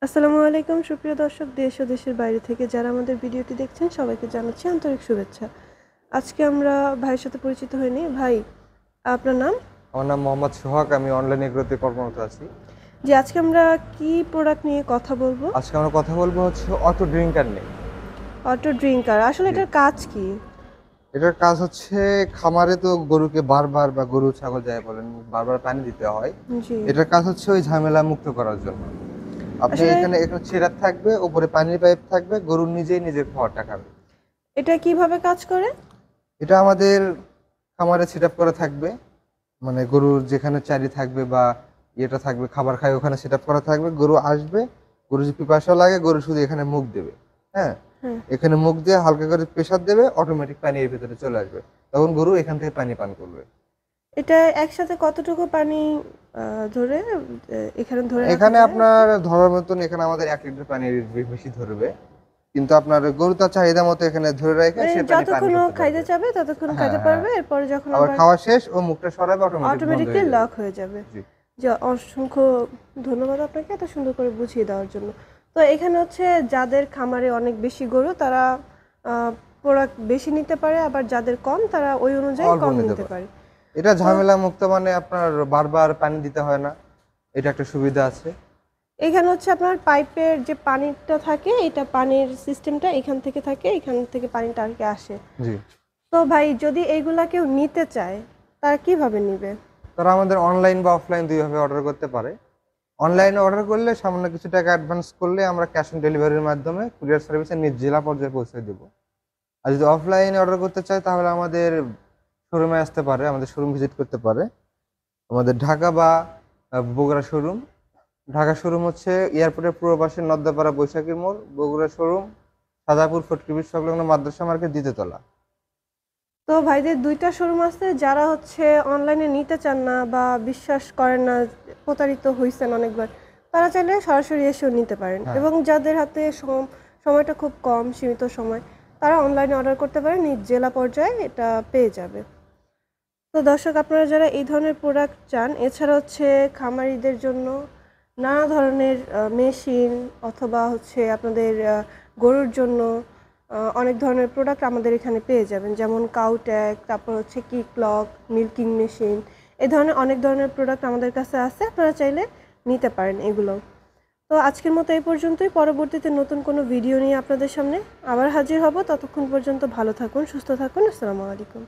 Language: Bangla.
আসসালামু আলাইকুম সুপ্রিয় দর্শক, দেশ ও দেশের বাইরে থেকে যারা আমাদের ভিডিওটি দেখছেন সবাইকে জানাচ্ছি আন্তরিক শুভেচ্ছা। আজকে আমরা ভাইয়ের সাথে পরিচিত হইনি। ভাই, আপনার নাম? আমার নাম মোহাম্মদ সোহাগ। আমি অনলাইন এগ্রোতে কর্মরত আছি। জি, আজকে আমরা কি প্রোডাক্ট নিয়ে কথা বলবো? আজকে আমরা কথা বলবো হচ্ছে অটো ড্রিঙ্কার নিয়ে। অটো ড্রিঙ্কার, আসলে জি। এটার কাজ কি? এটার কাজ হচ্ছে খামারে তো গরুকে বারবার বা গরু ছাগল যাই বলেন বারবার পানি দিতে হয়। জি, এটার কাজ হচ্ছে ওই ঝামেলা মুক্ত করার জন্য। আপনি আসলে এখানে ছেঁড়া থাকবে, উপরে পানির পাইপ থাকবে, গরু নিজেই নিজের খাবারটা খাবে। এটা কিভাবে কাজ করে? এটা আমাদের খামারে সেট আপ করা থাকবে, মানে গরুর যেখানে চারি থাকবে বা ইয়েটা থাকবে খাবার খায় ওখানে সেট আপ করা থাকবে। গরু আসবে, গরু যদি পিপাসা লাগে গরু শুধু এখানে মুখ দেবে। হ্যাঁ, হ্যাঁ, এখানে মুখ দিয়ে হালকা করে প্রেসার দেবে, অটোমেটিক পানি এর ভিতরে চলে আসবে। তখন গরু এখান থেকে পানি পান করবে। এটা একসাথে কতটুকু পানি ধরে এখানে ধরে রাখা এখানে যায়? আপনার ধরার মতন এখানে আমাদের 1 লিটার পানির বেশি ধরবে, কিন্তু আপনার গরু তার চাহিদা মতো এখানে ধরে রেখে মানে সে পানি পান যতক্ষণ ও করতে খাইতে পারবে। চাবে ততক্ষণ হ্যাঁ খাইতে হ্যাঁ, পারবে, এরপরে যখন আবার আবার খাওয়া শেষ ও মুখটা সরাবে, অটোমেটিক বন্ধ অটোমেটিকলি হয়ে যাবে। লক হয়ে যাবে। জি। যে অসংখ্য ধন্যবাদ আপনাকে এত সুন্দর করে বুঝিয়ে দেওয়ার জন্য। তো এখানে হচ্ছে যাদের খামারে অনেক বেশি গরু তারা প্রোডাক্ট বেশি নিতে পারে, আবার যাদের কম তারা ওই অনুযায়ী অল্প কম নিতে নিতে পারে। পারে। এটা তো ঝামেলা মুক্ত, মানে আপনার বারবার পানি দিতে হয় না, এটা একটা সুবিধা আছে। এখানে হচ্ছে আপনার পাইপের যে পানিটা থাকে, এটা পানির সিস্টেমটা এখান থেকে থাকে, এখান থেকে পানিটা আর কি আসে। জি। তো ভাই, যদি এইগুলা কেউ নিতে চায় তারা কিভাবে নিবে? তারা আমাদের অনলাইন বা অফলাইন দুইভাবে অর্ডার করতে পারে। অনলাইনে অর্ডার করলে সামান্য কিছু টাকা অ্যাডভান্স করলে আমরা ক্যাশ অন ডেলিভারির মাধ্যমে কুরিয়ার সার্ভিসে নিজ জেলা পর্যায়ে পৌঁছে দেবো। আর যদি অফলাইনে অর্ডার করতে চায় তাহলে আমাদের শোরুমে আসতে পারে, আমাদের শোরুম ভিজিট করতে পারে। আমাদের ঢাকা বা বগুড়া শোরুম। ঢাকা শোরুম হচ্ছে এয়ারপোর্টের পূর্ব পাশে নদ্দাপাড়া বৈশাখী মোড়। বগুড়া শোরুম সাজাপুর ফটকিবির সংলগ্ন মাদ্রাসা মার্কেট দ্বিতীয়তলা। তো ভাইদের দুইটা শোরুম আছে, যারা হচ্ছে অনলাইনে নিতে চান না বা বিশ্বাস করেন না, প্রতারিত হয়েছেন অনেকবার, তারা চাইলে সরাসরি এসেও নিতে পারেন। হ্যাঁ। এবং যাদের হাতে সময়টা খুব কম, সীমিত সময়, তারা অনলাইনে অর্ডার করতে পারেন, নিজ জেলা পর্যায়ে এটা পেয়ে যাবে। তো দর্শক, আপনারা যারা এই ধরনের প্রোডাক্ট চান, এছাড়া হচ্ছে খামারিদের জন্য নানা ধরনের মেশিন অথবা হচ্ছে আপনাদের গরুর জন্য অনেক ধরনের প্রোডাক্ট আমাদের এখানে পেয়ে যাবেন, যেমন কাউট্যাক, তারপর হচ্ছে কিক লক, মিল্কিং মেশিন, এই ধরনের অনেক ধরনের প্রোডাক্ট আমাদের কাছে আছে, আপনারা চাইলে নিতে পারেন এগুলো। তো আজকের মতো এই পর্যন্তই। পরবর্তীতে নতুন কোনো ভিডিও নিয়ে আপনাদের সামনে আবার হাজির হব। ততক্ষণ পর্যন্ত ভালো থাকুন, সুস্থ থাকুন। আসসালামু আলাইকুম।